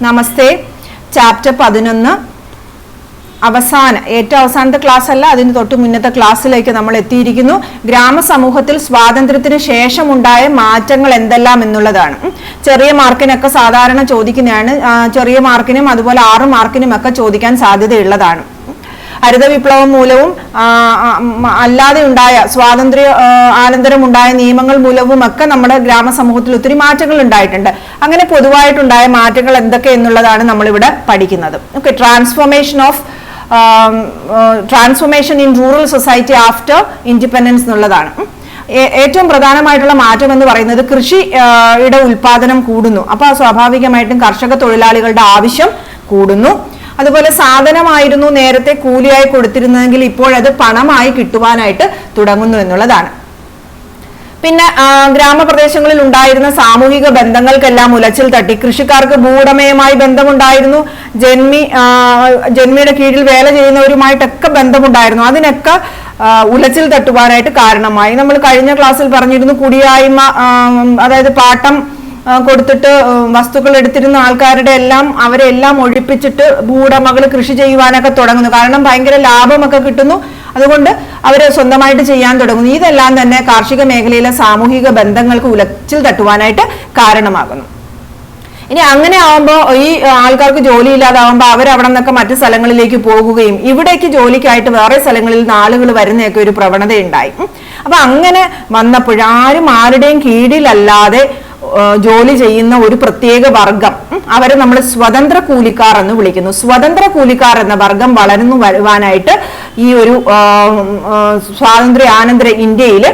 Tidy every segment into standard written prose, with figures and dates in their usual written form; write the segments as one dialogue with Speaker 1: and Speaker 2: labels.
Speaker 1: നമസ്തേ. Chapter 11 ഏറ്റവും അവസാനത്തെ class അല്ല, അതിന് തൊട്ട് മുന്നത്തെ ക്ലാസ്സിലേക്ക് നമ്മൾ എത്തിയിരിക്കുന്നു. ഗ്രാമസമൂഹത്തിൽ സ്വാതന്ത്ര്യത്തിന് ശേഷമുണ്ടായ മാറ്റങ്ങൾ എന്തെല്ലാം എന്നുള്ളതാണ്. ചെറിയ മാർക്കിനൊക്കെ സാധാരണ ചോദിക്കുന്നതാണ്. ചെറിയ മാർക്കിനും അതുപോലെ 6 മാർക്കിനും ഒക്കെ ചോദിക്കാൻ സാധ്യതയുള്ളതാണ്. ഹരിത വിപ്ലവം മൂലവും അല്ലാതെ ഉണ്ടായ സ്വാതന്ത്ര്യ ആനന്തരം ഉണ്ടായ നിയമങ്ങൾ മൂലവും ഒക്കെ നമ്മുടെ ഗ്രാമസമൂഹത്തിൽ ഒത്തിരി മാറ്റങ്ങൾ ഉണ്ടായിട്ടുണ്ട്. അങ്ങനെ പൊതുവായിട്ടുണ്ടായ മാറ്റങ്ങൾ എന്തൊക്കെ എന്നുള്ളതാണ് നമ്മളിവിടെ പഠിക്കുന്നത്. Okay, transformation in rural society after independence എന്നുള്ളതാണ്. ഏറ്റവും പ്രധാനമായിട്ടുള്ള മാറ്റം എന്ന് പറയുന്നത് കൃഷിയുടെ ഉൽപാദനം കൂടുന്നു. അപ്പോൾ സ്വാഭാവികമായിട്ടും കർഷക തൊഴിലാളികളുടെ ആവശ്യം കൂടുന്നു. അതുപോലെ സാധനമായിരുന്നു നേരത്തെ കൂലിയായി കൊടുത്തിരുന്നതെങ്കിൽ ഇപ്പോഴത് പണമായി കിട്ടുവാനായിട്ട് തുടങ്ങുന്നു എന്നുള്ളതാണ്. പിന്നെ ഗ്രാമപ്രദേശങ്ങളിൽ ഉണ്ടായിരുന്ന സാമൂഹിക ബന്ധങ്ങൾക്കെല്ലാം ഉലച്ചിൽ തട്ടി. കൃഷിക്കാർക്ക് ഭൂവുടമയുമായി ബന്ധമുണ്ടായിരുന്നു, ജന്മിയുടെ കീഴിൽ വേല ചെയ്യുന്നവരുമായിട്ടൊക്കെ ബന്ധമുണ്ടായിരുന്നു. അതിനൊക്കെ ഉലച്ചിൽ തട്ടുവാനായിട്ട് കാരണമായി. നമ്മൾ കഴിഞ്ഞ ക്ലാസ്സിൽ പറഞ്ഞിരുന്നു, കുടിയായ്മ, അതായത് പാട്ടം കൊടുത്തിട്ട് വസ്തുക്കൾ എടുത്തിരുന്ന ആൾക്കാരുടെ അവരെല്ലാം ഒഴിപ്പിച്ചിട്ട് ഭൂവുടമകൾ കൃഷി ചെയ്യുവാനൊക്കെ തുടങ്ങുന്നു. കാരണം ഭയങ്കര ലാഭമൊക്കെ കിട്ടുന്നു, അതുകൊണ്ട് അവർ സ്വന്തമായിട്ട് ചെയ്യാൻ തുടങ്ങുന്നു. ഇതെല്ലാം തന്നെ കാർഷിക മേഖലയിലെ സാമൂഹിക ബന്ധങ്ങൾക്ക് ഉലച്ചിൽ തട്ടുവാനായിട്ട് കാരണമാകുന്നു. ഇനി അങ്ങനെ ആവുമ്പോൾ ഈ ആൾക്കാർക്ക് ജോലി ഇല്ലാതാവുമ്പോൾ അവരവിടെ നിന്നൊക്കെ മറ്റു സ്ഥലങ്ങളിലേക്ക് പോകുകയും ഇവിടേക്ക് ജോലിക്കായിട്ട് വേറെ സ്ഥലങ്ങളിൽ നിന്ന് ആളുകൾ വരുന്നതൊക്കെ ഒരു പ്രവണതയുണ്ടായി. അപ്പൊ അങ്ങനെ വന്നപ്പോൾ ആരുടെയും കീഴിലല്ലാതെ ജോലി ചെയ്യുന്ന ഒരു പ്രത്യേക വർഗം, അവരെ നമ്മൾ സ്വതന്ത്ര കൂലിക്കാർ എന്ന് വിളിക്കുന്നു. സ്വതന്ത്ര കൂലിക്കാർ എന്ന വർഗം വളർന്നു വരുവാനായിട്ട് ഈ ഒരു സ്വാതന്ത്ര്യാനന്തര ഇന്ത്യയിൽ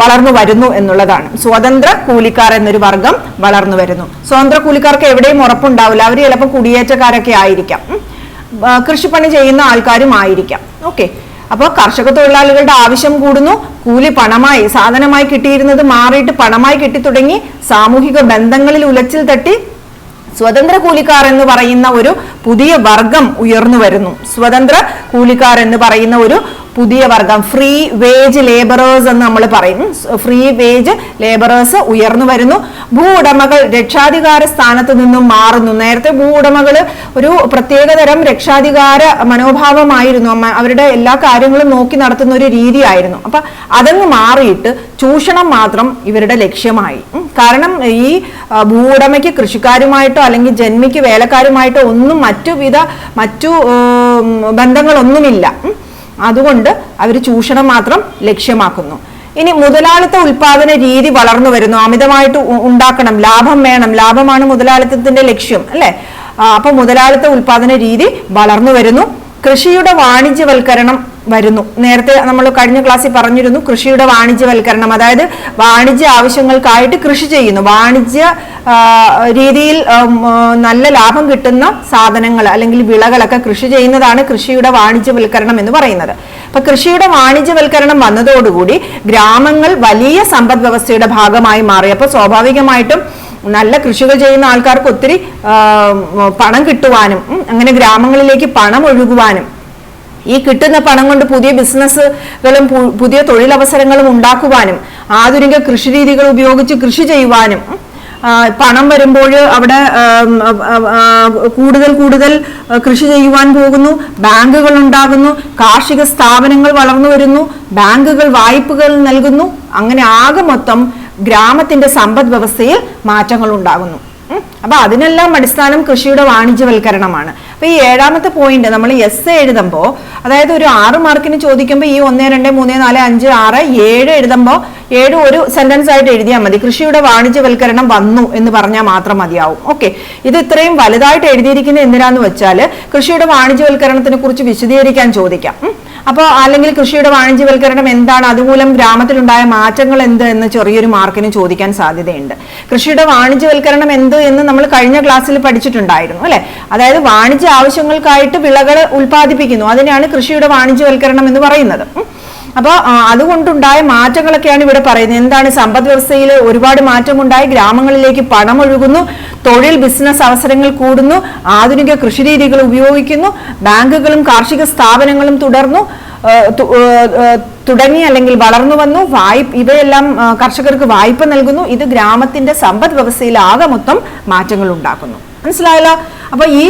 Speaker 1: വളർന്നു വരുന്നു എന്നുള്ളതാണ്. സ്വതന്ത്ര കൂലിക്കാർ എന്നൊരു വർഗം വളർന്നു വരുന്നു. സ്വതന്ത്ര കൂലിക്കാർക്ക് എവിടെയും ഉറപ്പുണ്ടാവില്ല. അവർ ചിലപ്പോൾ കുടിയേറ്റക്കാരൊക്കെ ആയിരിക്കാം, കൃഷിപ്പണി ചെയ്യുന്ന ആൾക്കാരും ആയിരിക്കാം. ഓക്കെ, അപ്പോൾ കർഷക തൊഴിലാളികളുടെ ആവശ്യം കൂടുന്നു. കൂലി പണമായി, സാധനമായി കിട്ടിയിരുന്നത് മാറിയിട്ട് പണമായി കിട്ടിത്തുടങ്ങി. സാമൂഹിക ബന്ധങ്ങളിൽ ഉലച്ചിൽ തട്ടി സ്വതന്ത്ര കൂലിക്കാർ എന്ന് പറയുന്ന ഒരു പുതിയ വർഗം ഉയർന്നു വരുന്നു. സ്വതന്ത്ര കൂലിക്കാർ എന്ന് പറയുന്ന ഒരു പുതിയ വർഗം, ഫ്രീ വേജ് ലേബറേഴ്സ് എന്ന് നമ്മൾ പറയും. ഫ്രീ വേജ് ലേബറേഴ്സ് ഉയർന്നു വരുന്നു. ഭൂ ഉടമകൾ രക്ഷാധികാര സ്ഥാനത്ത് നിന്നും മാറുന്നു. നേരത്തെ ഭൂ ഉടമകൾ ഒരു പ്രത്യേകതരം രക്ഷാധികാര മനോഭാവമായിരുന്നു, അവരുടെ എല്ലാ കാര്യങ്ങളും നോക്കി നടത്തുന്ന ഒരു രീതിയായിരുന്നു. അപ്പൊ അതങ്ങ് മാറിയിട്ട് ചൂഷണം മാത്രം ഇവരുടെ ലക്ഷ്യമായി. കാരണം ഈ ഭൂ ഉടമയ്ക്ക് കൃഷിക്കാരുമായിട്ടോ അല്ലെങ്കിൽ ജന്മിക്ക് വേലക്കാരുമായിട്ടോ ഒന്നും മറ്റു ബന്ധങ്ങളൊന്നുമില്ല. അതുകൊണ്ട് അവർ ചൂഷണം മാത്രം ലക്ഷ്യമാക്കുന്നു. ഇനി മുതലാളിത്ത ഉൽപാദന രീതി വളർന്നു വരുന്നു. അമിതമായിട്ട് ഉണ്ടാക്കണം, ലാഭം വേണം, ലാഭമാണ് മുതലാളിത്തത്തിന്റെ ലക്ഷ്യം, അല്ലെ? അപ്പൊ മുതലാളിത്ത ഉൽപാദന രീതി വളർന്നു വരുന്നു. കൃഷിയുടെ വാണിജ്യവൽക്കരണം വരുന്നു. നേരത്തെ നമ്മൾ കഴിഞ്ഞ ക്ലാസ്സിൽ പറഞ്ഞിരുന്നു, കൃഷിയുടെ വാണിജ്യവൽക്കരണം, അതായത് വാണിജ്യ ആവശ്യങ്ങൾക്കായിട്ട് കൃഷി ചെയ്യുന്നു. വാണിജ്യ രീതിയിൽ നല്ല ലാഭം കിട്ടുന്ന സാധനങ്ങൾ അല്ലെങ്കിൽ വിളകളൊക്കെ കൃഷി ചെയ്യുന്നതാണ് കൃഷിയുടെ വാണിജ്യവൽക്കരണം എന്ന് പറയുന്നത്. അപ്പൊ കൃഷിയുടെ വാണിജ്യവൽക്കരണം വന്നതോടുകൂടി ഗ്രാമങ്ങൾ വലിയ സമ്പദ് വ്യവസ്ഥയുടെ ഭാഗമായി മാറി. അപ്പൊ സ്വാഭാവികമായിട്ടും നല്ല കൃഷികൾ ചെയ്യുന്ന ആൾക്കാർക്ക് ഒത്തിരി പണം കിട്ടുവാനും അങ്ങനെ ഗ്രാമങ്ങളിലേക്ക് പണം ഒഴുകുവാനും ഈ കിട്ടുന്ന പണം കൊണ്ട് പുതിയ ബിസിനസ്സുകളും പുതിയ തൊഴിലവസരങ്ങളും ഉണ്ടാക്കുവാനും ആധുനിക കൃഷിരീതികൾ ഉപയോഗിച്ച് കൃഷി ചെയ്യുവാനും പണം വരുമ്പോൾ അവിടെ കൂടുതൽ കൃഷി ചെയ്യുവാൻ പോകുന്നു. ബാങ്കുകൾ ഉണ്ടാകുന്നു, കാർഷിക സ്ഥാപനങ്ങൾ വളർന്നു വരുന്നു, ബാങ്കുകൾ വായ്പകൾ നൽകുന്നു. അങ്ങനെ ആകെ മൊത്തം ഗ്രാമത്തിന്റെ സമ്പദ് വ്യവസ്ഥയിൽ മാറ്റങ്ങൾ ഉണ്ടാകുന്നു. അപ്പൊ അതിനെല്ലാം അടിസ്ഥാനം കൃഷിയുടെ വാണിജ്യവൽക്കരണമാണ്. അപ്പൊ ഈ 7ാമത്തെ പോയിന്റ് നമ്മൾ എസ് എഴുതുമ്പോൾ, അതായത് ഒരു 6 മാർക്കിന് ചോദിക്കുമ്പോൾ ഈ 1, 2, 3, 4, 5, 6, 7 എഴുതുമ്പോൾ 7 ഒരു സെന്റൻസ് ആയിട്ട് എഴുതിയാൽ മതി. കൃഷിയുടെ വാണിജ്യവൽക്കരണം വന്നു എന്ന് പറഞ്ഞാൽ മാത്രം മതിയാവും. ഓക്കെ, ഇത് ഇത്രയും വലുതായിട്ട് എഴുതിയിരിക്കുന്നത് എന്തിനാന്ന് വെച്ചാൽ കൃഷിയുടെ വാണിജ്യവൽക്കരണത്തിനെ കുറിച്ച് വിശദീകരിക്കാൻ ചോദിക്കാം. അപ്പോൾ അല്ലെങ്കിൽ കൃഷിയുടെ വാണിജ്യവൽക്കരണം എന്താണ്, അതുമൂലം ഗ്രാമത്തിലുണ്ടായ മാറ്റങ്ങൾ എന്ത് എന്ന് ചെറിയൊരു മാർക്കിന് ചോദിക്കാൻ സാധ്യതയുണ്ട്. കൃഷിയുടെ വാണിജ്യവൽക്കരണം എന്ത് എന്ന് നമ്മൾ കഴിഞ്ഞ ക്ലാസ്സിൽ പഠിച്ചിട്ടുണ്ടായിരുന്നു, അല്ലെ? അതായത് വാണിജ്യ ആവശ്യങ്ങൾക്കായിട്ട് വിളകൾ ഉൽപ്പാദിപ്പിക്കുന്നു, അതിനെയാണ് കൃഷിയുടെ വാണിജ്യവൽക്കരണം എന്ന് പറയുന്നത്. അപ്പോൾ അതുകൊണ്ടുണ്ടായ മാറ്റങ്ങളൊക്കെയാണ് ഇവിടെ പറയുന്നത്. എന്താണ്? സമ്പദ് വ്യവസ്ഥയിൽ ഒരുപാട് മാറ്റമുണ്ടായി, ഗ്രാമങ്ങളിലേക്ക് പണം ഒഴുകുന്നു, തൊഴിൽ ബിസിനസ് അവസരങ്ങൾ കൂടുന്നു, ആധുനിക കൃഷിരീതികൾ ഉപയോഗിക്കുന്നു, ബാങ്കുകളും കാർഷിക സ്ഥാപനങ്ങളും തുടങ്ങി അല്ലെങ്കിൽ വളർന്നു വന്നു, ഇവയെല്ലാം കർഷകർക്ക് വായ്പ നൽകുന്നു. ഇത് ഗ്രാമത്തിന്റെ സമ്പദ് വ്യവസ്ഥയിൽ ആകെ മൊത്തം മാറ്റങ്ങൾ ഉണ്ടാക്കുന്നു. മനസ്സിലായല്ലോ? അപ്പൊ ഈ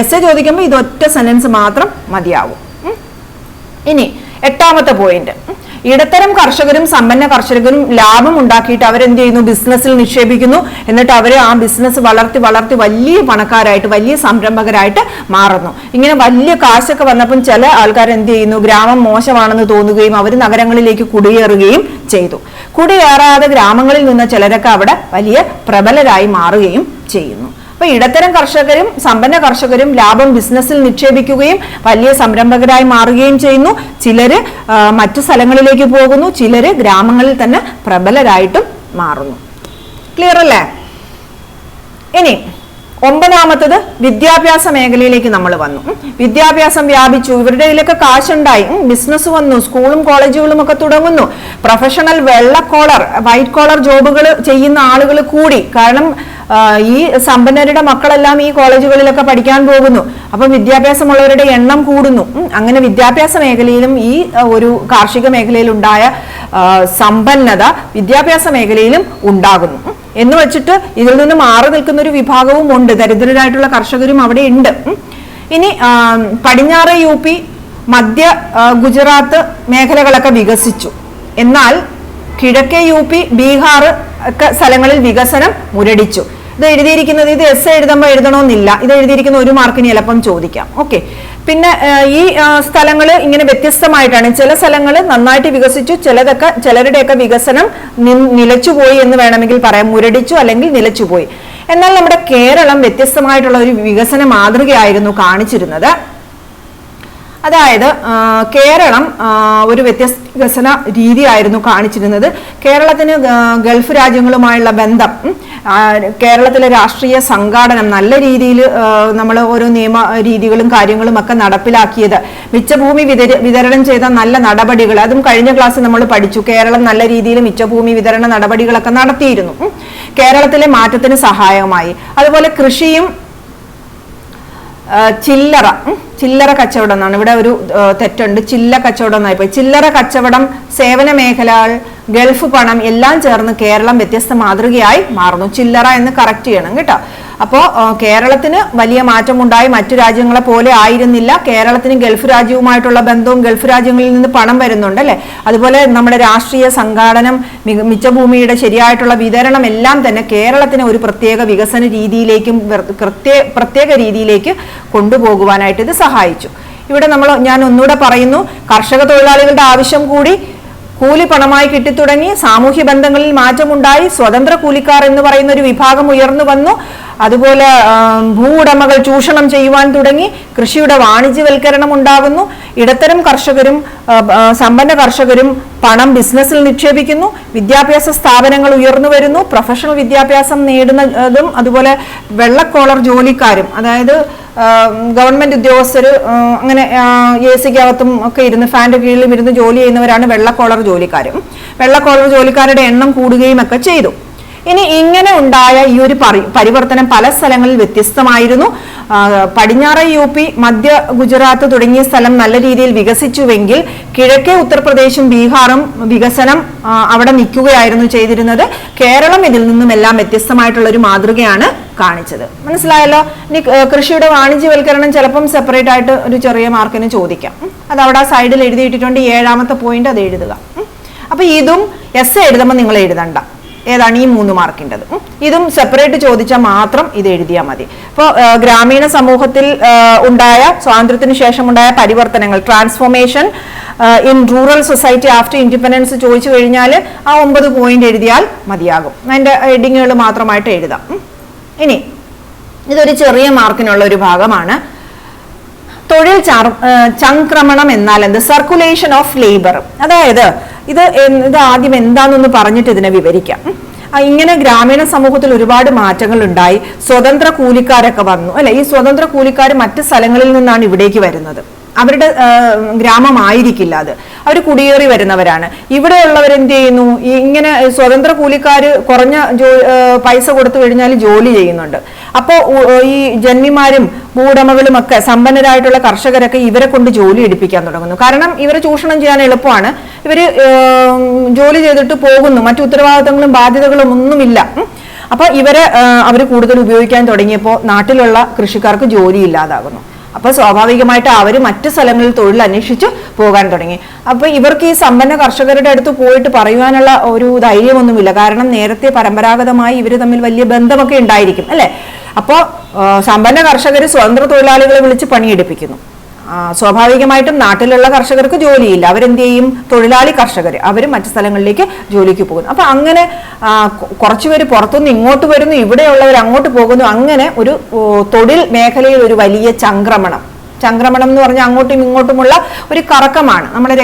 Speaker 1: എസ് ചോദിക്കുമ്പോൾ ഇതൊറ്റ സെന്റൻസ് മാത്രം മതിയാവും. ഇനി 8ാമത്തെ പോയിന്റ്, ഇടത്തരം കർഷകരും സമ്പന്ന കർഷകരും ലാഭം ഉണ്ടാക്കിയിട്ട് അവരെന്ത് ചെയ്യുന്നു? ബിസിനസ്സിൽ നിക്ഷേപിക്കുന്നു. എന്നിട്ട് അവര് ആ ബിസിനസ് വളർത്തി വളർത്തി വലിയ പണക്കാരായിട്ട് വലിയ സംരംഭകരായിട്ട് മാറുന്നു. ഇങ്ങനെ വലിയ കാശൊക്കെ വന്നപ്പം ചില ആൾക്കാർ എന്ത് ചെയ്യുന്നു? ഗ്രാമം മോശമാണെന്ന് തോന്നുകയും അവർ നഗരങ്ങളിലേക്ക് കുടിയേറുകയും ചെയ്തു. കുടിയേറാതെ ഗ്രാമങ്ങളിൽ നിന്ന് ചിലരൊക്കെ അവിടെ വലിയ പ്രബലരായി മാറുകയും ചെയ്യുന്നു. അപ്പൊ ഇടത്തരം കർഷകരും സമ്പന്ന കർഷകരും ലാഭം ബിസിനസ്സിൽ നിക്ഷേപിക്കുകയും വലിയ സംരംഭകരായി മാറുകയും ചെയ്യുന്നു. ചിലര് മറ്റു സ്ഥലങ്ങളിലേക്ക് പോകുന്നു, ചിലര് ഗ്രാമങ്ങളിൽ തന്നെ പ്രബലരായിട്ടും മാറുന്നു. ക്ലിയർ അല്ലേ? ഇനി 9ാമത്തത് വിദ്യാഭ്യാസ മേഖലയിലേക്ക് നമ്മൾ വന്നു. വിദ്യാഭ്യാസം വ്യാപിച്ചു, ഇവരുടെ കയ്യിലൊക്കെ കാശുണ്ടായി, ബിസിനസ് വന്നു, സ്കൂളും കോളേജുകളും ഒക്കെ തുടങ്ങുന്നു. പ്രൊഫഷണൽ വെള്ള കോളർ വൈറ്റ് കോളർ ജോബുകൾ ചെയ്യുന്ന ആളുകൾ കൂടി. കാരണം ഈ സമ്പന്നരുടെ മക്കളെല്ലാം ഈ കോളേജുകളിലൊക്കെ പഠിക്കാൻ പോകുന്നു. അപ്പം വിദ്യാഭ്യാസമുള്ളവരുടെ എണ്ണം കൂടുന്നു. അങ്ങനെ വിദ്യാഭ്യാസ മേഖലയിലും ഈ ഒരു കാർഷിക മേഖലയിൽ ഉണ്ടായ സമ്പന്നത വിദ്യാഭ്യാസ മേഖലയിലും ഉണ്ടാകുന്നു. എന്ന് വെച്ചിട്ട് ഇതിൽ നിന്ന് മാറി നിൽക്കുന്ന ഒരു വിഭാഗവും ഉണ്ട്, ദരിദ്രരായിട്ടുള്ള കർഷകരും അവിടെ ഉണ്ട്. ഇനി പടിഞ്ഞാറ് UP, മധ്യ ഗുജറാത്ത് മേഖലകളൊക്കെ വികസിച്ചു. എന്നാൽ കിഴക്കേ UP, ബീഹാർ ഒക്കെ സ്ഥലങ്ങളിൽ വികസനം മുരടിച്ചു. ഇത് എഴുതിയിരിക്കുന്നത്, ഇത് എസ് എഴുതുമ്പോൾ എഴുതണമെന്നില്ല, ഇത് എഴുതിയിരിക്കുന്ന 1 മാർക്കിന് ചിലപ്പം ചോദിക്കാം. ഓക്കെ. പിന്നെ ഈ സ്ഥലങ്ങൾ ഇങ്ങനെ വ്യത്യസ്തമായിട്ടാണ്. ചില സ്ഥലങ്ങൾ നന്നായിട്ട് വികസിച്ചു, ചിലരുടെയൊക്കെ വികസനം നിലച്ചുപോയി എന്ന് വേണമെങ്കിൽ പറയാം, മുരടിച്ചു അല്ലെങ്കിൽ നിലച്ചുപോയി. എന്നാൽ നമ്മുടെ കേരളം വ്യത്യസ്തമായിട്ടുള്ള ഒരു വികസന മാതൃകയായിരുന്നു കാണിച്ചിരുന്നത്. അതായത് കേരളം ഒരു വ്യത്യസ്ത വികസന രീതിയായിരുന്നു കാണിച്ചിരുന്നത്. കേരളത്തിന് ഗൾഫ് രാജ്യങ്ങളുമായുള്ള ബന്ധം, കേരളത്തിലെ രാഷ്ട്രീയ സംഘാടനം നല്ല രീതിയിൽ നമ്മൾ ഓരോ നിയമ രീതികളും കാര്യങ്ങളും ഒക്കെ നടപ്പിലാക്കിയത്, മിച്ചഭൂമി വിതരണം ചെയ്ത നല്ല നടപടികൾ, അതും കഴിഞ്ഞ ക്ലാസ്സിൽ നമ്മൾ പഠിച്ചു. കേരളം നല്ല രീതിയിൽ മിച്ചഭൂമി വിതരണ നടപടികളൊക്കെ നടത്തിയിരുന്നു. കേരളത്തിലെ മാറ്റത്തിന് സഹായകമായി. അതുപോലെ കൃഷിയും ചില്ലറ കച്ചവടം എന്നാണ് ഇവിടെ ഒരു തെറ്റുണ്ട്. കച്ചവടം എന്നായി പോയി. ചില്ലറ കച്ചവടം, സേവന മേഖലകൾ, ഗൾഫ് പണം എല്ലാം ചേർന്ന് കേരളം വ്യത്യസ്ത മാതൃകയായി മാറുന്നു. ചില്ലറ എന്ന് കറക്റ്റ് ചെയ്യണം കേട്ടോ. അപ്പോൾ കേരളത്തിന് വലിയ മാറ്റമുണ്ടായി. മറ്റു രാജ്യങ്ങളെ പോലെ ആയിരുന്നില്ല. കേരളത്തിന് ഗൾഫ് രാജ്യവുമായിട്ടുള്ള ബന്ധവും ഗൾഫ് രാജ്യങ്ങളിൽ നിന്ന് പണം വരുന്നുണ്ട് അല്ലെ. അതുപോലെ നമ്മുടെ രാഷ്ട്രീയ സംഘാടനം, മിച്ചഭൂമിയുടെ ശരിയായിട്ടുള്ള വിതരണം എല്ലാം തന്നെ കേരളത്തിന് ഒരു പ്രത്യേക വികസന രീതിയിലേക്കും പ്രത്യേക രീതിയിലേക്ക് കൊണ്ടുപോകുവാനായിട്ട് ഇത് സഹായിച്ചു. ഇവിടെ ഞാൻ ഒന്നുകൂടെ പറയുന്നു, കർഷക തൊഴിലാളികളുടെ ആവശ്യം കൂടി, കൂലി പണമായി കിട്ടിത്തുടങ്ങി, സാമൂഹ്യ ബന്ധങ്ങളിൽ മാറ്റമുണ്ടായി, സ്വതന്ത്ര കൂലിക്കാർ എന്ന് പറയുന്ന ഒരു വിഭാഗം ഉയർന്നു വന്നു. അതുപോലെ ഭൂവുടമകൾ ചൂഷണം ചെയ്യുവാൻ തുടങ്ങി, കൃഷിയുടെ വാണിജ്യവൽക്കരണം ഉണ്ടാകുന്നു. ഇടത്തരം കർഷകരും സമ്പന്ന കർഷകരും പണം ബിസിനസ്സിൽ നിക്ഷേപിക്കുന്നു. വിദ്യാഭ്യാസ സ്ഥാപനങ്ങൾ ഉയർന്നു വരുന്നു. പ്രൊഫഷണൽ വിദ്യാഭ്യാസം നേടുന്നതും അതുപോലെ വെള്ളക്കോളർ ജോലിക്കാരും, അതായത് ഗവൺമെന്റ് ഉദ്യോഗസ്ഥർ, അങ്ങനെ AC-ക്കകത്തും ഒക്കെ ഇരുന്ന് ഫാൻ്റെ കീഴിലും ഇരുന്ന് ജോലി ചെയ്യുന്നവരാണ് വെള്ളക്കോളർ ജോലിക്കാരും. വെള്ളക്കോളർ ജോലിക്കാരുടെ എണ്ണം കൂടുകയും ഒക്കെ ചെയ്തു. ഇനി ഇങ്ങനെ ഉണ്ടായ ഈ ഒരു പരിവർത്തനം പല സ്ഥലങ്ങളിൽ വ്യത്യസ്തമായിരുന്നു. പടിഞ്ഞാറ് UP, മധ്യ ഗുജറാത്ത് തുടങ്ങിയ സ്ഥലം നല്ല രീതിയിൽ വികസിച്ചുവെങ്കിൽ കിഴക്കേ ഉത്തർപ്രദേശും ബീഹാറും വികസനം അവിടെ നിൽക്കുകയായിരുന്നു ചെയ്തിരുന്നത്. കേരളം ഇതിൽ നിന്നും എല്ലാം വ്യത്യസ്തമായിട്ടുള്ള ഒരു മാതൃകയാണ് കാണിച്ചത്. മനസ്സിലായല്ലോ? ഇനി കൃഷിയുടെ വാണിജ്യവൽക്കരണം ചിലപ്പം സെപ്പറേറ്റ് ആയിട്ട് ഒരു ചെറിയ മാർക്കിന് ചോദിക്കാം. അത് അവിടെ ആ സൈഡിൽ എഴുതിയിട്ടിട്ടുണ്ട്. 7ാമത്തെ പോയിന്റ് അത് എഴുതുക. അപ്പൊ ഇതും എസ് എഴുതുമ്പോൾ നിങ്ങൾ എഴുതണ്ട. ഏതാണ് ഈ 3 മാർക്കിൻ്റെത്. ഇതും സെപ്പറേറ്റ് ചോദിച്ചാൽ മാത്രം ഇത് എഴുതിയാൽ മതി. അപ്പോൾ ഗ്രാമീണ സമൂഹത്തിൽ ഉണ്ടായ സ്വാതന്ത്ര്യത്തിന് ശേഷം ഉണ്ടായ പരിവർത്തനങ്ങൾ, transformation in rural society after independence ചോദിച്ചു കഴിഞ്ഞാൽ ആ 9 പോയിന്റ് എഴുതിയാൽ മതിയാകും. അതിൻ്റെ ഹെഡിങ്ങുകൾ മാത്രമായിട്ട് എഴുതാം. ഇനി ഇതൊരു ചെറിയ മാർക്കിനുള്ള ഒരു ഭാഗമാണ്. തൊഴിൽ ചംക്രമണം എന്നാൽ എന്ത്? Circulation of labour. അതായത് ഇത് ആദ്യം എന്താണെന്നൊന്ന് പറഞ്ഞിട്ട് ഇതിനെ വിവരിക്കാം. ഇങ്ങനെ ഗ്രാമീണ സമൂഹത്തിൽ ഒരുപാട് മാറ്റങ്ങൾ ഉണ്ടായി. സ്വതന്ത്ര കൂലിക്കാരൊക്കെ വന്നു അല്ലെ. ഈ സ്വതന്ത്ര കൂലിക്കാർ മറ്റ് സ്ഥലങ്ങളിൽ നിന്നാണ് ഇവിടേക്ക് വരുന്നത്. അവരുടെ ഗ്രാമമായിരിക്കില്ല അത്, അവർ കുടിയേറി വരുന്നവരാണ്. ഇവിടെയുള്ളവർ എന്ത് ചെയ്യുന്നു? ഇങ്ങനെ സ്വതന്ത്ര കൂലിക്കാർ കുറഞ്ഞ പൈസ കൊടുത്തു കഴിഞ്ഞാൽ ജോലി ചെയ്യുന്നുണ്ട്. അപ്പോൾ ഈ ജന്മിമാരും ഭൂവുടമകളും ഒക്കെ സമ്പന്നരായിട്ടുള്ള കർഷകരൊക്കെ ഇവരെ കൊണ്ട് ജോലി എടുപ്പിക്കാൻ തുടങ്ങുന്നു. കാരണം ഇവരെ ചൂഷണം ചെയ്യാൻ എളുപ്പമാണ്. ഇവര് ജോലി ചെയ്തിട്ട് പോകുന്നു, മറ്റു ഉത്തരവാദിത്തങ്ങളും ബാധ്യതകളും ഒന്നുമില്ല. അപ്പോൾ ഇവരെ അവർ കൂടുതൽ ഉപയോഗിക്കാൻ തുടങ്ങിയപ്പോൾ നാട്ടിലുള്ള കൃഷിക്കാർക്ക് ജോലി ഇല്ലാതാകുന്നു. അപ്പൊ സ്വാഭാവികമായിട്ട് അവർ മറ്റു സ്ഥലങ്ങളിൽ തൊഴിൽ അന്വേഷിച്ച് പോകാൻ തുടങ്ങി. അപ്പൊ ഇവർക്ക് ഈ സമ്പന്ന കർഷകരുടെ അടുത്ത് പോയിട്ട് പറയുവാനുള്ള ഒരു ധൈര്യമൊന്നുമില്ല. കാരണം നേരത്തെ പരമ്പരാഗതമായി ഇവർ തമ്മിൽ വലിയ ബന്ധമൊക്കെ ഉണ്ടായിരിക്കും അല്ലെ. അപ്പോൾ സമ്പന്ന കർഷകർ സ്വതന്ത്ര തൊഴിലാളികളെ വിളിച്ച് പണിയെടുപ്പിക്കുന്നു. സ്വാഭാവികമായിട്ടും നാട്ടിലുള്ള കർഷകർക്ക് ജോലിയില്ല. അവരെന്ത് ചെയ്യും? തൊഴിലാളി കർഷകർ അവർ മറ്റു സ്ഥലങ്ങളിലേക്ക് ജോലിക്ക് പോകുന്നു. അപ്പൊ അങ്ങനെ കുറച്ചുപേര് പുറത്തുനിന്ന് ഇങ്ങോട്ട് വരുന്നു, ഇവിടെയുള്ളവർ അങ്ങോട്ട് പോകുന്നു. അങ്ങനെ ഒരു തൊഴിൽ മേഖലയിൽ ഒരു വലിയ ചംക്രമണം എന്ന് പറഞ്ഞാൽ അങ്ങോട്ടും ഇങ്ങോട്ടുമുള്ള ഒരു കറക്കമാണ്. നമ്മുടെ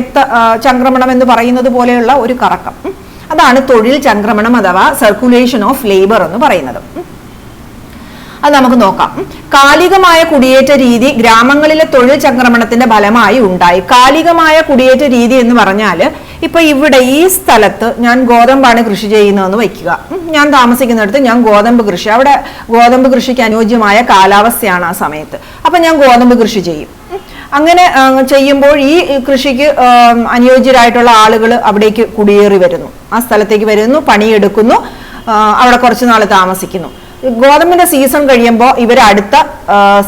Speaker 1: ചംക്രമണം എന്ന് പറയുന്നത് പോലെയുള്ള ഒരു കറക്കം. അതാണ് തൊഴിൽ ചംക്രമണം അഥവാ സർക്കുലേഷൻ ഓഫ് ലേബർ എന്ന് പറയുന്നത്. അത് നമുക്ക് നോക്കാം. കാലികമായ കുടിയേറ്റ രീതി ഗ്രാമങ്ങളിലെ തൊഴിൽ ചംക്രമണത്തിന്റെ ഫലമായി ഉണ്ടായി. കാലികമായ കുടിയേറ്റ രീതി എന്ന് പറഞ്ഞാൽ ഇപ്പൊ ഇവിടെ ഈ സ്ഥലത്ത് ഞാൻ ഗോതമ്പാണ് കൃഷി ചെയ്യുന്നതെന്ന് വയ്ക്കുക. ഞാൻ താമസിക്കുന്നിടത്ത് ഞാൻ ഗോതമ്പ് കൃഷി, അവിടെ ഗോതമ്പ് കൃഷിക്ക് അനുയോജ്യമായ കാലാവസ്ഥയാണ് ആ സമയത്ത്. അപ്പൊ ഞാൻ ഗോതമ്പ് കൃഷി ചെയ്യും. അങ്ങനെ ചെയ്യുമ്പോൾ ഈ കൃഷിക്ക് അനുയോജ്യരായിട്ടുള്ള ആളുകൾ അവിടേക്ക് കുടിയേറി വരുന്നു, ആ സ്ഥലത്തേക്ക് വരുന്നു, പണിയെടുക്കുന്നു, അവിടെ കുറച്ചു നാൾ താമസിക്കുന്നു. ഗോതമ്പിന്റെ സീസൺ കഴിയുമ്പോൾ ഇവർ അടുത്ത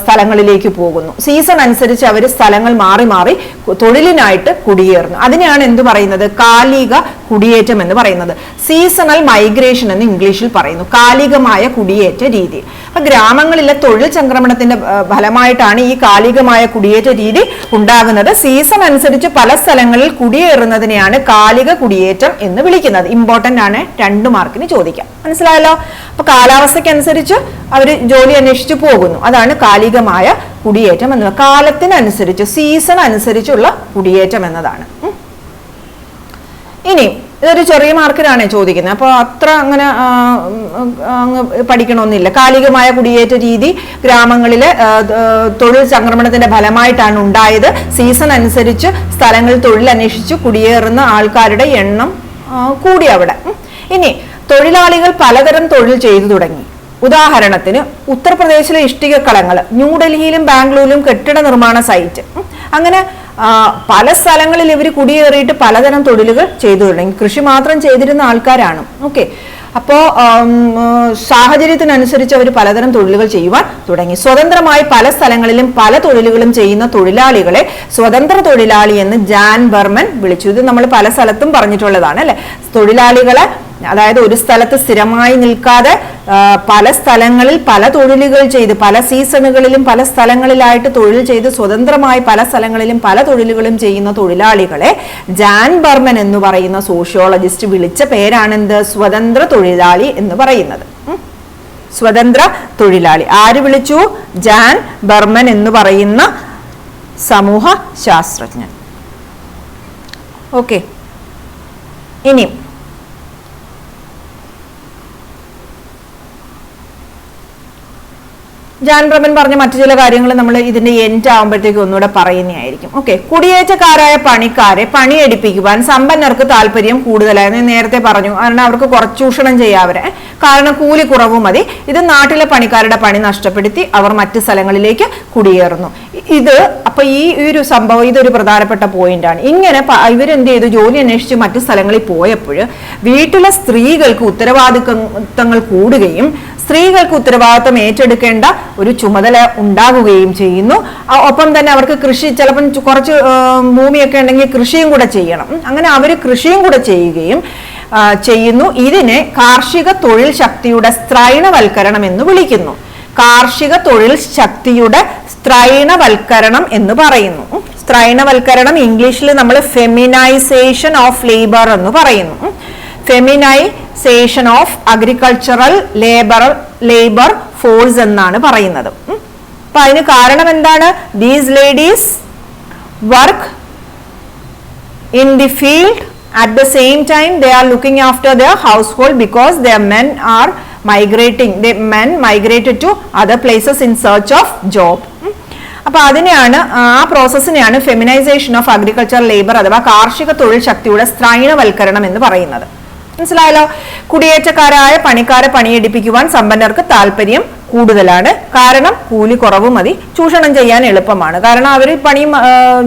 Speaker 1: സ്ഥലങ്ങളിലേക്ക് പോകുന്നു. സീസൺ അനുസരിച്ച് അവർ സ്ഥലങ്ങൾ മാറി മാറി തൊഴിലിനായിട്ട് കുടിയേറുന്നു. അതിനെയാണ് എന്ത് പറയുന്നത്? കാലിക കുടിയേറ്റം എന്ന് പറയുന്നത്. സീസണൽ മൈഗ്രേഷൻ എന്ന് ഇംഗ്ലീഷിൽ പറയുന്നു. കാലികമായ കുടിയേറ്റ രീതി. അപ്പൊ ഗ്രാമങ്ങളിലെ തൊഴിൽ ചംക്രമണത്തിന്റെ ഫലമായിട്ടാണ് ഈ കാലികമായ കുടിയേറ്റ രീതി ഉണ്ടാകുന്നത്. സീസൺ അനുസരിച്ച് പല സ്ഥലങ്ങളിൽ കുടിയേറുന്നതിനെയാണ് കാലിക കുടിയേറ്റം എന്ന് വിളിക്കുന്നത്. ഇമ്പോർട്ടന്റ് ആണ്, 2 മാർക്കിന് ചോദിക്കാം. മനസ്സിലായല്ലോ? അപ്പൊ കാലാവസ്ഥയ്ക്കനുസരിച്ച് അവർ ജോലി അന്വേഷിച്ച് പോകുന്നു. അതാണ് കാലികമായ കുടിയേറ്റം എന്നത്. കാലത്തിനനുസരിച്ച്, സീസൺ അനുസരിച്ചുള്ള കുടിയേറ്റം എന്നതാണ്. ഇനി ഇതൊരു ചെറിയ മാർക്കിനാണ് ചോദിക്കുന്നത്. അപ്പോൾ അത്ര അങ്ങനെ അങ്ങ് പഠിക്കണമെന്നില്ല. കാലികമായ കുടിയേറ്റ രീതി ഗ്രാമങ്ങളിലെ തൊഴിൽ സംക്രമണത്തിന്റെ ഫലമായിട്ടാണ് ഉണ്ടായത്. സീസൺ അനുസരിച്ച് സ്ഥലങ്ങളിൽ തൊഴിൽ അന്വേഷിച്ച് കുടിയേറുന്ന ആൾക്കാരുടെ എണ്ണം കൂടി അവിടെ. ഇനി തൊഴിലാളികൾ പലതരം തൊഴിൽ ചെയ്തു തുടങ്ങി. ഉദാഹരണത്തിന് ഉത്തർപ്രദേശിലെ ഇഷ്ടികക്കളങ്ങൾ, ന്യൂഡൽഹിയിലും ബാംഗ്ലൂരിലും കെട്ടിട നിർമ്മാണ സൈറ്റ്, അങ്ങനെ പല സ്ഥലങ്ങളിൽ ഇവർ കുടിയേറിയിട്ട് പലതരം തൊഴിലുകൾ ചെയ്തു തുടങ്ങി. കൃഷി മാത്രം ചെയ്തിരുന്ന ആൾക്കാരാണ്. ഓക്കെ. അപ്പോ സാഹചര്യത്തിനനുസരിച്ച് അവർ പലതരം തൊഴിലുകൾ ചെയ്യുവാൻ തുടങ്ങി. സ്വതന്ത്രമായി പല സ്ഥലങ്ങളിലും പല തൊഴിലുകളും ചെയ്യുന്ന തൊഴിലാളികളെ സ്വതന്ത്ര തൊഴിലാളി എന്ന് ജാൻ ബർമൻ വിളിച്ചു. ഇത് നമ്മൾ പല സ്ഥലത്തും പറഞ്ഞിട്ടുള്ളതാണ് അല്ലെ. തൊഴിലാളികളെ, അതായത് ഒരു സ്ഥലത്ത് സ്ഥിരമായി നിൽക്കാതെ പല സ്ഥലങ്ങളിൽ പല തൊഴിലുകൾ ചെയ്ത് പല സീസണുകളിലും പല സ്ഥലങ്ങളിലായിട്ട് തൊഴിൽ ചെയ്ത് സ്വതന്ത്രമായി പല സ്ഥലങ്ങളിലും പല തൊഴിലുകളും ചെയ്യുന്ന തൊഴിലാളികളെ ജാൻ ബർമൻ എന്ന് പറയുന്ന സോഷ്യോളജിസ്റ്റ് വിളിച്ച പേരാണെന്ത്? സ്വതന്ത്ര തൊഴിലാളി എന്ന് പറയുന്നത്. സ്വതന്ത്ര തൊഴിലാളി ആര് വിളിച്ചു? ജാൻ ബർമൻ എന്ന് പറയുന്ന സമൂഹ ശാസ്ത്രജ്ഞൻ. ഓക്കെ. ഇനി ജാൻ ബർമൻ പറഞ്ഞ മറ്റു ചില കാര്യങ്ങൾ നമ്മൾ ഇതിന്റെ എൻഡ് ആകുമ്പോഴത്തേക്ക് ഒന്നുകൂടെ പറയുന്നതായിരിക്കും. ഓക്കെ. കുടിയേറ്റക്കാരായ പണിക്കാരെ പണിയെടുപ്പിക്കുവാൻ സമ്പന്നർക്ക് താല്പര്യം കൂടുതലായിരുന്നു. നേരത്തെ പറഞ്ഞു. കാരണം അവർക്ക് കുറച്ച് ചൂഷണം ചെയ്യാവരെ, കാരണം കൂലി കുറവ് മതി. ഇത് നാട്ടിലെ പണിക്കാരുടെ പണി നഷ്ടപ്പെടുത്തി അവർ മറ്റു സ്ഥലങ്ങളിലേക്ക് കുടിയേറുന്നു. അപ്പൊ ഈ ഒരു സംഭവം ഇതൊരു പ്രധാനപ്പെട്ട പോയിന്റാണ്. ഇങ്ങനെ ഇവരെന്ത് ചെയ്തു? ജോലി അന്വേഷിച്ച് മറ്റു സ്ഥലങ്ങളിൽ പോയപ്പോൾ വീട്ടിലെ സ്ത്രീകൾക്ക് ഉത്തരവാദിത്തങ്ങൾ കൂടുകയും സ്ത്രീകൾക്ക് ഉത്തരവാദിത്തം ഏറ്റെടുക്കേണ്ട ഒരു ചുമതല ഉണ്ടാകുകയും ചെയ്യുന്നു. ഒപ്പം തന്നെ അവർക്ക് കൃഷി, ചിലപ്പം കുറച്ച് ഭൂമിയൊക്കെ ഉണ്ടെങ്കിൽ കൃഷിയും കൂടെ ചെയ്യണം. അങ്ങനെ അവർ കൃഷിയും കൂടെ ചെയ്യുന്നു. ഇതിനെ കാർഷിക തൊഴിൽ ശക്തിയുടെ സ്ത്രൈണവൽക്കരണം എന്ന് വിളിക്കുന്നു. കാർഷിക തൊഴിൽ ശക്തിയുടെ സ്ത്രൈണവൽക്കരണം എന്ന് പറയുന്നു. സ്ത്രൈണവൽക്കരണം ഇംഗ്ലീഷിൽ നമ്മൾ ഫെമിനൈസേഷൻ ഓഫ് ലേബർ എന്ന് പറയുന്നു. Feminisation of agricultural labour force എന്നാണ് പറയുന്നത്. അപ്പൊ അതിന് കാരണം എന്താണ്? These ladies work in the field at the same time they are looking after their household because their men are migrated to other places in search of job. അപ്പൊ അതിനെയാണ്, ആ പ്രോസസ്സിനെയാണ് feminisation of agriculture labour അഥവാ കാർഷിക തൊഴിൽ ശക്തിയുടെ സ്ത്രൈണവൽക്കരണം എന്ന് പറയുന്നത്. മനസ്സിലായല്ലോ? കുടിയേറ്റക്കാരായ പണിക്കാരെ പണിയെടുപ്പിക്കുവാൻ സമ്പന്നർക്ക് താല്പര്യം കൂടുതലാണ്. കാരണം കൂലി കുറവ് മതി, ചൂഷണം ചെയ്യാൻ എളുപ്പമാണ്. കാരണം അവർ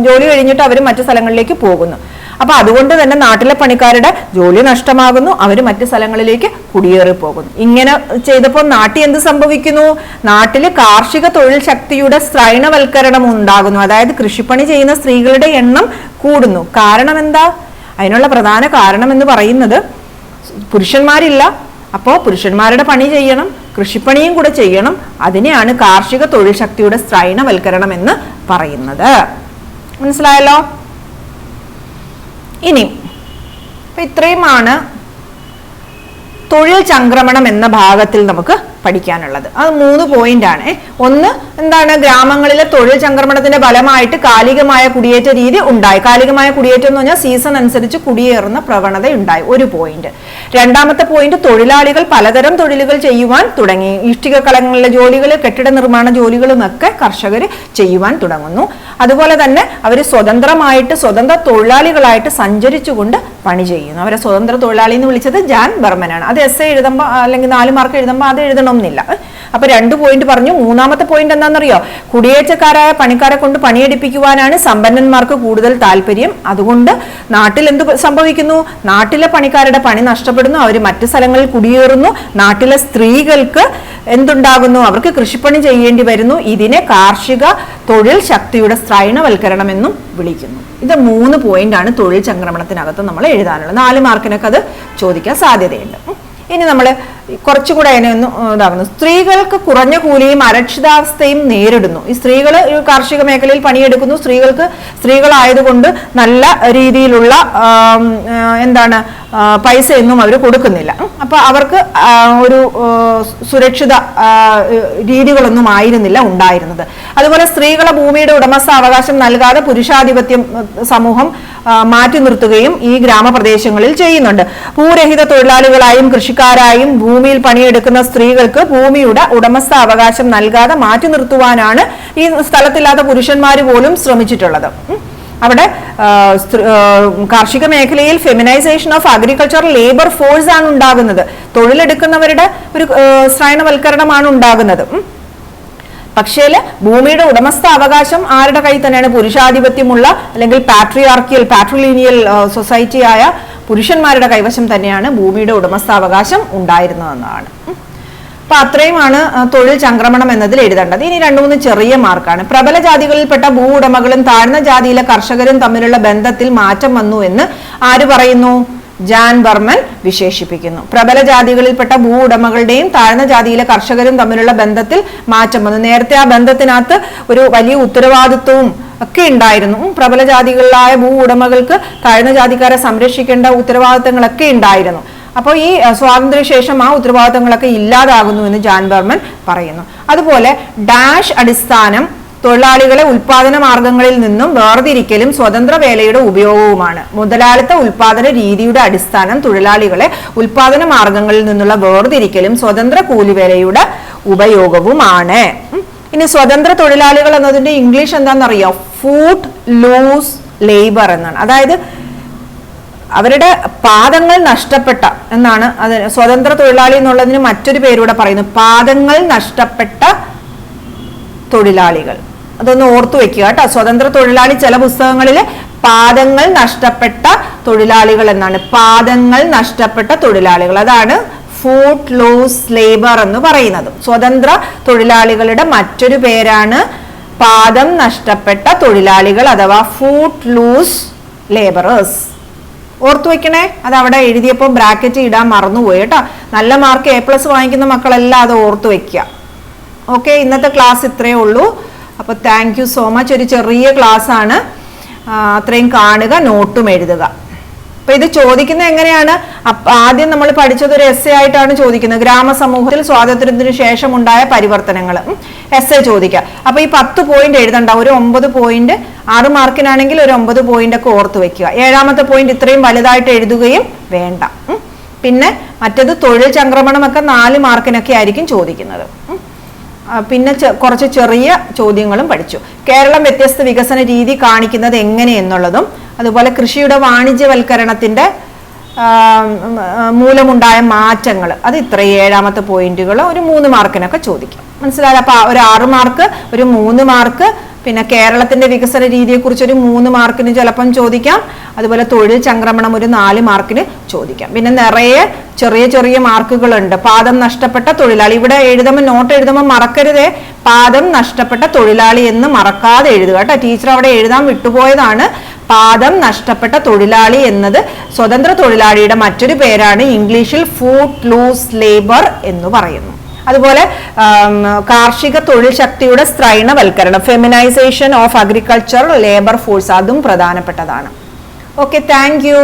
Speaker 1: ജോലി കഴിഞ്ഞിട്ട് അവർ മറ്റു സ്ഥലങ്ങളിലേക്ക് പോകുന്നു. അപ്പൊ അതുകൊണ്ട് തന്നെ നാട്ടിലെ പണിക്കാരുടെ ജോലി നഷ്ടമാകുന്നു, അവർ മറ്റു സ്ഥലങ്ങളിലേക്ക് കുടിയേറി പോകുന്നു. ഇങ്ങനെ ചെയ്തപ്പോൾ നാട്ടിൽ എന്ത് സംഭവിക്കുന്നു? നാട്ടില് കാർഷിക തൊഴിൽ ശക്തിയുടെ സ്ത്രൈണവൽക്കരണം ഉണ്ടാകുന്നു. അതായത് കൃഷിപ്പണി ചെയ്യുന്ന സ്ത്രീകളുടെ എണ്ണം കൂടുന്നു. കാരണം എന്താ? അതിനുള്ള പ്രധാന കാരണം എന്ന് പറയുന്നത് പുരുഷന്മാരില്ല, അപ്പോൾ പുരുഷന്മാരുടെ പണി ചെയ്യണം, കൃഷിപ്പണിയും കൂടെ ചെയ്യണം. അതിനെയാണ് കാർഷിക തൊഴിൽ ശക്തിയുടെ സ്ത്രൈണവൽക്കരണം എന്ന് പറയുന്നത്. മനസ്സിലായല്ലോ? ഇനി ഇത്രയുമാണ് തൊഴിൽ ചംക്രമണം എന്ന ഭാഗത്തിൽ നമുക്ക് പഠിക്കാനുള്ളത്. അത് 3 പോയിന്റ് ആണ്. ഒന്ന് എന്താണ്? ഗ്രാമങ്ങളിലെ തൊഴിൽ ചംക്രമണത്തിന്റെ ഫലമായിട്ട് കാലികമായ കുടിയേറ്റ രീതി ഉണ്ടായി. കാലികമായ കുടിയേറ്റം എന്ന് പറഞ്ഞാൽ സീസൺ അനുസരിച്ച് കുടിയേറുന്ന പ്രവണത ഉണ്ടായി, ഒരു പോയിന്റ്. രണ്ടാമത്തെ പോയിന്റ്, തൊഴിലാളികൾ പലതരം തൊഴിലുകൾ ചെയ്യുവാൻ തുടങ്ങി. ഇഷ്ടിക കളങ്ങളിലെ ജോലികൾ, കെട്ടിട നിർമ്മാണ ജോലികളും ഒക്കെ കർഷകർ ചെയ്യുവാൻ തുടങ്ങുന്നു. അതുപോലെ തന്നെ അവർ സ്വതന്ത്രമായിട്ട് സ്വതന്ത്ര തൊഴിലാളികളായിട്ട് സഞ്ചരിച്ചുകൊണ്ട് പണി ചെയ്യുന്നു. അവരെ സ്വതന്ത്ര തൊഴിലാളി എന്ന് വിളിച്ചത് ജാൻ ബർമനാണ്. അത് എസ് എഴുതുമ്പോൾ അല്ലെങ്കിൽ 4 മാർക്ക് എഴുതുമ്പോൾ അത് എഴുതണമെന്നില്ല. അപ്പൊ 2 പോയിന്റ് പറഞ്ഞു. മൂന്നാമത്തെ പോയിന്റ് എന്താണെന്നറിയോ? കുടിയേറ്റക്കാരായ പണിക്കാരെ കൊണ്ട് പണിയെടുപ്പിക്കുവാനാണ് സമ്പന്നന്മാർക്ക് കൂടുതൽ താല്പര്യം. അതുകൊണ്ട് നാട്ടിൽ എന്ത് സംഭവിക്കുന്നു? നാട്ടിലെ പണിക്കാരുടെ പണി നഷ്ടപ്പെടുന്നു, അവർ മറ്റു സ്ഥലങ്ങളിൽ കുടിയേറുന്നു. നാട്ടിലെ സ്ത്രീകൾക്ക് എന്തുണ്ടാകുന്നു? അവർക്ക് കൃഷിപ്പണി ചെയ്യേണ്ടി വരുന്നു. ഇതിനെ കാർഷിക തൊഴിൽ ശക്തിയുടെ സ്ത്രൈണവൽക്കരണം എന്നും വിളിക്കുന്നു. ഇത് 3 പോയിന്റ് ആണ് തൊഴിൽ ചംക്രമണത്തിനകത്ത് നമ്മൾ എഴുതാനുള്ളത്. 4 മാർക്കിനൊക്കെ അത് ചോദിക്കാൻ സാധ്യതയുണ്ട്. ഇനി നമ്മൾ കുറച്ചുകൂടെ അതിനെ ഒന്ന് ഇതാകുന്നു. സ്ത്രീകൾക്ക് കുറഞ്ഞ കൂലിയും അരക്ഷിതാവസ്ഥയും നേരിടുന്നു. ഈ സ്ത്രീകൾ കാർഷിക മേഖലയിൽ പണിയെടുക്കുന്നു. സ്ത്രീകളായതുകൊണ്ട് നല്ല രീതിയിലുള്ള എന്താണ് പൈസയൊന്നും അവർ കൊടുക്കുന്നില്ല. അപ്പൊ അവർക്ക് ഒരു സുരക്ഷിത രീതികളൊന്നും ആയിരുന്നില്ല ഉണ്ടായിരുന്നത്. അതുപോലെ സ്ത്രീകളെ ഭൂമിയുടെ ഉടമസ്ഥാവകാശം നൽകാതെ പുരുഷാധിപത്യം സമൂഹം മാറ്റി നിർത്തുകയും ഈ ഗ്രാമപ്രദേശങ്ങളിൽ ചെയ്യുന്നുണ്ട്. ഭൂരഹിത തൊഴിലാളികളായും കൃഷിക്കാരായും ഭൂമിയിൽ പണിയെടുക്കുന്ന സ്ത്രീകൾക്ക് ഭൂമിയുടെ ഉടമസ്ഥാവകാശം നൽകാതെ മാറ്റി നിർത്തുവാനാണ് ഈ സ്ഥലത്തില്ലാത്ത പുരുഷന്മാർ പോലും ശ്രമിച്ചിട്ടുള്ളത്. അവിടെ കാർഷിക മേഖലയിൽ feminisation of agricultural labour force ആണ് ഉണ്ടാകുന്നത്. തൊഴിലെടുക്കുന്നവരുടെ ഒരു സ്ത്രൈണവൽക്കരണമാണ് ഉണ്ടാകുന്നത്. പക്ഷേ ഭൂമിയുടെ ഉടമസ്ഥ അവകാശം ആരുടെ കയ്യിൽ തന്നെയാണ്? പുരുഷാധിപത്യമുള്ള അല്ലെങ്കിൽ പാട്രിലീനിയൽ സൊസൈറ്റിയായ പുരുഷന്മാരുടെ കൈവശം തന്നെയാണ് ഭൂമിയുടെ ഉടമസ്ഥാവകാശം ഉണ്ടായിരുന്നതെന്നാണ്. അപ്പൊ അത്രയുമാണ് തൊഴിൽ ചംക്രമണം എന്നതിൽ എഴുതേണ്ടത്. ഇനി 2-3 ചെറിയ മാർക്കാണ്. പ്രബല ജാതികളിൽപ്പെട്ട ഭൂ ഉടമകളും താഴ്ന്ന ജാതിയിലെ കർഷകരും തമ്മിലുള്ള ബന്ധത്തിൽ മാറ്റം വന്നു എന്ന് ആര് പറയുന്നു? ജാൻ ബർമൻ വിശേഷിപ്പിക്കുന്നു. പ്രബല ജാതികളിൽപ്പെട്ട ഭൂ ഉടമകളുടെയും താഴ്ന്ന ജാതിയിലെ കർഷകരും തമ്മിലുള്ള ബന്ധത്തിൽ മാറ്റം വന്നു. നേരത്തെ ആ ബന്ധത്തിനകത്ത് ഒരു വലിയ ഉത്തരവാദിത്വവും ഒക്കെ ഉണ്ടായിരുന്നു. പ്രബല ജാതികളിലായ ഭൂ ഉടമകൾക്ക് താഴ്ന്ന ജാതിക്കാരെ സംരക്ഷിക്കേണ്ട ഉത്തരവാദിത്തങ്ങളൊക്കെ ഉണ്ടായിരുന്നു. അപ്പോൾ ഈ സ്വാതന്ത്ര്യശേഷം ആ ഉത്തരവാദിത്തങ്ങളൊക്കെ ഇല്ലാതാകുന്നു എന്ന് ജാൻ ബർമൻ പറയുന്നു. അതുപോലെ ഡാഷ് അടിസ്ഥാനം തൊഴിലാളികളെ ഉൽപാദന മാർഗങ്ങളിൽ നിന്നും വേർതിരിക്കലും സ്വതന്ത്ര വേലയുടെ ഉപയോഗവുമാണ്. മുതലാളിത്ത ഉൽപാദന രീതിയുടെ അടിസ്ഥാനം തൊഴിലാളികളെ ഉൽപാദന മാർഗങ്ങളിൽ നിന്നുള്ള വേർതിരിക്കലും സ്വതന്ത്ര കൂലിവേലയുടെ ഉപയോഗവുമാണ്. ഇനി സ്വതന്ത്ര തൊഴിലാളികൾ എന്നതിന്റെ ഇംഗ്ലീഷ് എന്താണെന്നറിയോ? ഫൂട്ട് ലൂസ് ലേബർ എന്നാണ്. അതായത് അവരുടെ പാദങ്ങൾ നഷ്ടപ്പെട്ട എന്നാണ് അത്. സ്വതന്ത്ര തൊഴിലാളി എന്നുള്ളതിന് മറ്റൊരു പേരൂടെ പറയുന്നു, പാദങ്ങൾ നഷ്ടപ്പെട്ട തൊഴിലാളികൾ. അതൊന്ന് ഓർത്തു വെക്കുക കേട്ടോ. സ്വതന്ത്ര തൊഴിലാളി ചില പുസ്തകങ്ങളിൽ പാദങ്ങൾ നഷ്ടപ്പെട്ട തൊഴിലാളികൾ എന്നാണ്. പാദങ്ങൾ നഷ്ടപ്പെട്ട തൊഴിലാളികൾ, അതാണ് ഫൂട്ട് ലൂസ് ലേബർ എന്ന് പറയുന്നത്. സ്വതന്ത്ര തൊഴിലാളികളുടെ മറ്റൊരു പേരാണ് പാദം നഷ്ടപ്പെട്ട തൊഴിലാളികൾ അഥവാ ഫൂട്ട് ലൂസ് ലേബറേഴ്സ്. ഓർത്തു വെക്കണേ. അത് അവിടെ എഴുതിയപ്പോൾ ബ്രാക്കറ്റ് ഇടാൻ മറന്നുപോയി കേട്ടോ. നല്ല മാർക്ക് A+ വാങ്ങിക്കുന്ന മക്കളെല്ലാം അത് ഓർത്തു വെക്കുക. ഓക്കെ, ഇന്നത്തെ ക്ലാസ് ഇത്രയേ ഉള്ളൂ. അപ്പോൾ താങ്ക് യു സോ മച്ച്. ഒരു ചെറിയ ക്ലാസ് ആണ്, അത്രയും കാണുക, നോട്ടും എഴുതുക. അപ്പൊ ഇത് ചോദിക്കുന്നത് എങ്ങനെയാണ്? ആദ്യം നമ്മൾ പഠിച്ചത് ഒരു എസ്സേ ആയിട്ടാണ് ചോദിക്കുന്നത്. ഗ്രാമസമൂഹത്തിൽ സ്വാതന്ത്ര്യത്തിന് ശേഷം ഉണ്ടായ പരിവർത്തനങ്ങൾ എസ്സേ ചോദിക്കുക. അപ്പൊ ഈ 10 പോയിന്റ് എഴുതണ്ട, ഒരു 9 പോയിന്റ്. 6 മാർക്കിനാണെങ്കിൽ ഒരു 9 പോയിന്റ് ഒക്കെ ഓർത്ത് വെക്കുക. 7ാമത്തെ പോയിന്റ് ഇത്രയും വലുതായിട്ട് എഴുതുകയും വേണ്ട. പിന്നെ മറ്റത് തൊഴിൽ ചംക്രമണമൊക്കെ 4 മാർക്കിനൊക്കെ ആയിരിക്കും ചോദിക്കുന്നത്. പിന്നെ കുറച്ച് ചെറിയ ചോദ്യങ്ങളും പഠിച്ചു. കേരളം വ്യത്യസ്ത വികസന രീതി കാണിക്കുന്നത് എങ്ങനെയെന്നുള്ളതും, അതുപോലെ കൃഷിയുടെ വാണിജ്യവൽക്കരണത്തിന്റെ മൂലമുണ്ടായ മാറ്റങ്ങൾ, അത് ഇത്രയും 7ാമത്തെ പോയിന്റുകൾ ഒരു 3 മാർക്കിനൊക്കെ ചോദിക്കാം. മനസ്സിലായോ? അപ്പൊ ഒരു 6 മാർക്ക്, ഒരു 3 മാർക്ക്, പിന്നെ കേരളത്തിന്റെ വികസന രീതിയെക്കുറിച്ച് ഒരു 3 മാർക്കിന് ചിലപ്പം ചോദിക്കാം. അതുപോലെ തൊഴിൽ സംക്രമണം ഒരു 4 മാർക്കിന് ചോദിക്കാം. പിന്നെ നിറയെ ചെറിയ ചെറിയ മാർക്കുകളുണ്ട്. പാദം നഷ്ടപ്പെട്ട തൊഴിലാളി, ഇവിടെ എഴുതുമ്പോൾ നോട്ട് എഴുതുമ്പോൾ മറക്കരുതേ, പാദം നഷ്ടപ്പെട്ട തൊഴിലാളി എന്ന് മറക്കാതെ എഴുതുക കേട്ടോ. ടീച്ചർ അവിടെ എഴുതാൻ വിട്ടുപോയതാണ്. പാദം നഷ്ടപ്പെട്ട തൊഴിലാളി എന്നത് സ്വതന്ത്ര തൊഴിലാളിയുടെ മറ്റൊരു പേരാണ്. ഇംഗ്ലീഷിൽ ഫുട്ട് ലൂസ് ലേബർ എന്ന് പറയുന്നു. അതുപോലെ കാർഷിക തൊഴിൽ ശക്തിയുടെ സ്ത്രൈണവൽക്കരണം, feminisation of agriculture labour force, അതും പ്രധാനപ്പെട്ടതാണ്. Okay, thank you.